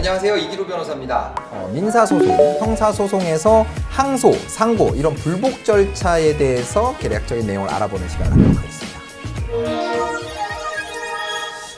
안녕하세요, 이기로 변호사입니다. 민사소송, 형사소송에서 항소, 상고 이런 불복 절차에 대해서 개략적인 내용을 알아보는 시간을 갖도록 하겠습니다.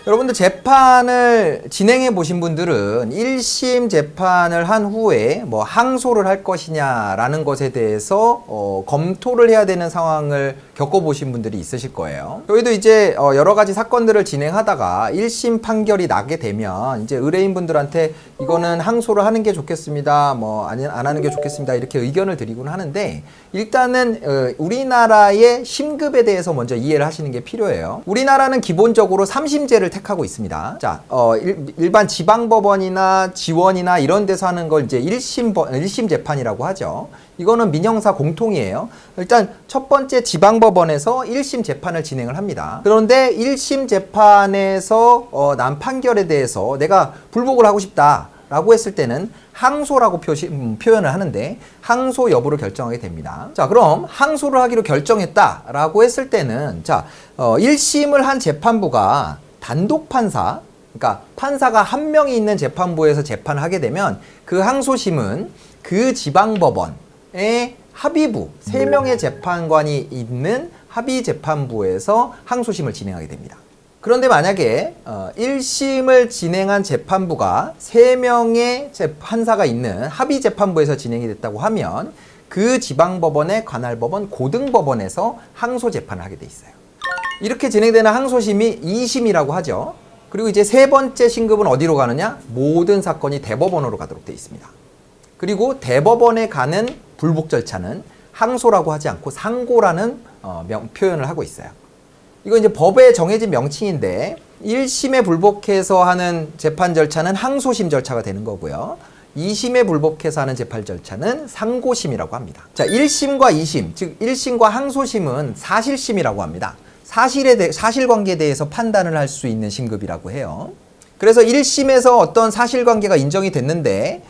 여러분들 재판을 진행해 보신 분들은 1심 재판을 한 후에 뭐 항소를 할 것이냐라는 것에 대해서 검토를 해야 되는 상황을 겪어보신 분들이 있으실 거예요. 저희도 이제 여러 가지 사건들을 진행하다가 1심 판결이 나게 되면 이제 의뢰인분들한테 이거는 항소를 하는 게 좋겠습니다, 뭐 안 하는 게 좋겠습니다, 이렇게 의견을 드리곤 하는데, 일단은 우리나라의 심급에 대해서 먼저 이해를 하시는 게 필요해요. 우리나라는 기본적으로 3심제를 택하고 있습니다. 자, 일반 지방법원이나 지원이나 이런 데서 하는 걸 이제 1심 재판이라고 하죠. 이거는 민형사 공통이에요. 일단 첫 번째 지방법원에서 1심 재판을 진행을 합니다. 그런데 1심 재판에서 난 판결에 대해서 내가 불복을 하고 싶다 라고 했을 때는 항소라고 표현을 하는데, 항소 여부를 결정하게 됩니다. 자, 그럼 항소를 하기로 결정했다 라고 했을 때는, 자, 1심을 한 재판부가 단독 판사, 그러니까 판사가 한 명이 있는 재판부에서 재판을 하게 되면 그 항소심은 그 지방법원의 합의부, 3명의 재판관이 있는 합의재판부에서 항소심을 진행하게 됩니다. 그런데 만약에 1심을 진행한 재판부가 3명의 판사가 있는 합의재판부에서 진행이 됐다고 하면 그 지방법원의 관할법원, 고등법원에서 항소재판을 하게 돼 있어요. 이렇게 진행되는 항소심이 2심이라고 하죠. 그리고 이제 세 번째 신급은 어디로 가느냐? 모든 사건이 대법원으로 가도록 돼 있습니다. 그리고 대법원에 가는 불복 절차는 항소라고 하지 않고 상고라는 표현을 하고 있어요. 이거 이제 법에 정해진 명칭인데, 1심에 불복해서 하는 재판 절차는 항소심 절차가 되는 거고요. 2심에 불복해서 하는 재판 절차는 상고심이라고 합니다. 자, 1심과 2심, 즉 1심과 항소심은 사실심이라고 합니다. 사실관계에 대해서 판단을 할 수 있는 신급이라고 해요. 그래서 1심에서 어떤 사실관계가 인정이 됐는데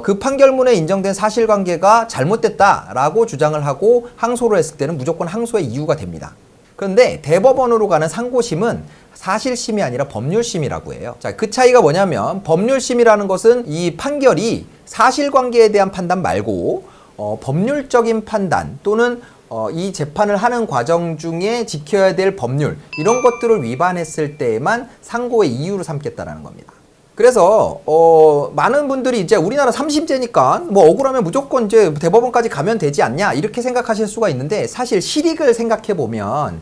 그 판결문에 인정된 사실관계가 잘못됐다라고 주장을 하고 항소를 했을 때는 무조건 항소의 이유가 됩니다. 그런데 대법원으로 가는 상고심은 사실심이 아니라 법률심이라고 해요. 자, 그 차이가 뭐냐면, 법률심이라는 것은 이 판결이 사실관계에 대한 판단 말고 법률적인 판단 또는 이 재판을 하는 과정 중에 지켜야 될 법률, 이런 것들을 위반했을 때에만 상고의 이유로 삼겠다라는 겁니다. 그래서 많은 분들이 이제 우리나라 3심제니까 뭐 억울하면 무조건 이제 대법원까지 가면 되지 않냐, 이렇게 생각하실 수가 있는데, 사실 실익을 생각해 보면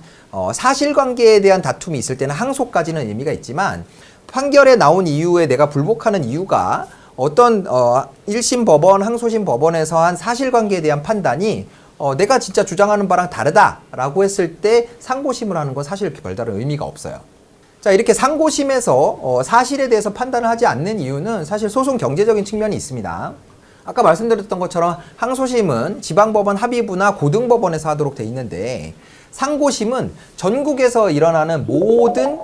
사실관계에 대한 다툼이 있을 때는 항소까지는 의미가 있지만, 판결에 나온 이유에 내가 불복하는 이유가 어떤 1심 법원, 항소심 법원에서 한 사실관계에 대한 판단이 내가 진짜 주장하는 바랑 다르다라고 했을 때 상고심을 하는 건 사실 별다른 의미가 없어요. 자, 이렇게 상고심에서 사실에 대해서 판단을 하지 않는 이유는 사실 소송 경제적인 측면이 있습니다. 아까 말씀드렸던 것처럼 항소심은 지방법원 합의부나 고등법원에서 하도록 돼 있는데, 상고심은 전국에서 일어나는 모든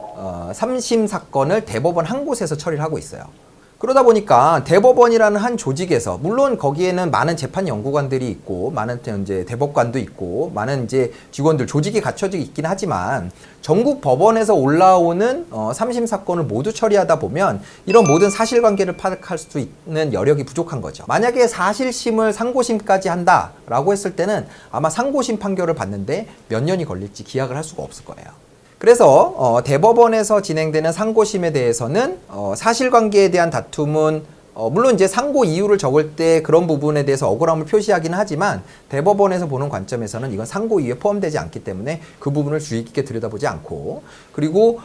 3심 사건을 대법원 한 곳에서 처리를 하고 있어요. 그러다 보니까 대법원이라는 한 조직에서, 물론 거기에는 많은 재판 연구관들이 있고 많은 이제 대법관도 있고 많은 이제 직원들, 조직이 갖춰져 있긴 하지만, 전국 법원에서 올라오는 3심 사건을 모두 처리하다 보면 이런 모든 사실관계를 파악할 수 있는 여력이 부족한 거죠. 만약에 사실심을 상고심까지 한다라고 했을 때는 아마 상고심 판결을 받는데 몇 년이 걸릴지 기약을 할 수가 없을 거예요. 그래서 대법원에서 진행되는 상고심에 대해서는 사실관계에 대한 다툼은 물론 이제 상고 이유를 적을 때 그런 부분에 대해서 억울함을 표시하기는 하지만, 대법원에서 보는 관점에서는 이건 상고 이유에 포함되지 않기 때문에 그 부분을 주의 깊게 들여다보지 않고, 그리고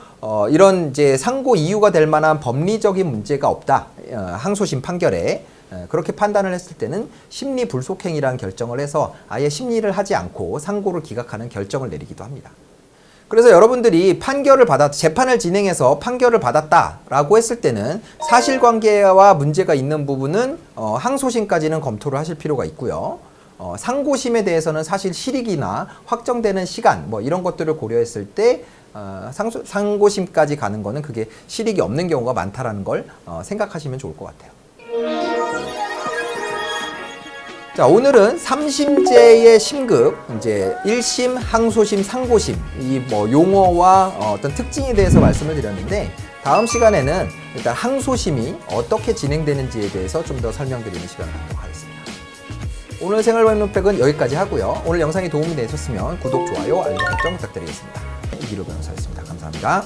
이런 이제 상고 이유가 될 만한 법리적인 문제가 없다, 항소심 판결에 그렇게 판단을 했을 때는 심리 불속행이라는 결정을 해서 아예 심리를 하지 않고 상고를 기각하는 결정을 내리기도 합니다. 그래서 여러분들이 재판을 진행해서 판결을 받았다라고 했을 때는 사실관계와 문제가 있는 부분은 항소심까지는 검토를 하실 필요가 있고요. 상고심에 대해서는 사실 실익이나 확정되는 시간 뭐 이런 것들을 고려했을 때 상고심까지 가는 거는 그게 실익이 없는 경우가 많다라는 걸 생각하시면 좋을 것 같아요. 자, 오늘은 3심제의 심급, 이제 1심, 항소심, 상고심, 이 뭐 용어와 어떤 특징에 대해서 말씀을 드렸는데, 다음 시간에는 일단 항소심이 어떻게 진행되는지에 대해서 좀 더 설명드리는 시간을 갖도록 하겠습니다. 오늘 생활법문백은 여기까지 하고요. 오늘 영상이 도움이 되셨으면 구독, 좋아요, 알림 설정 부탁드리겠습니다. 이기로 변호사였습니다. 감사합니다.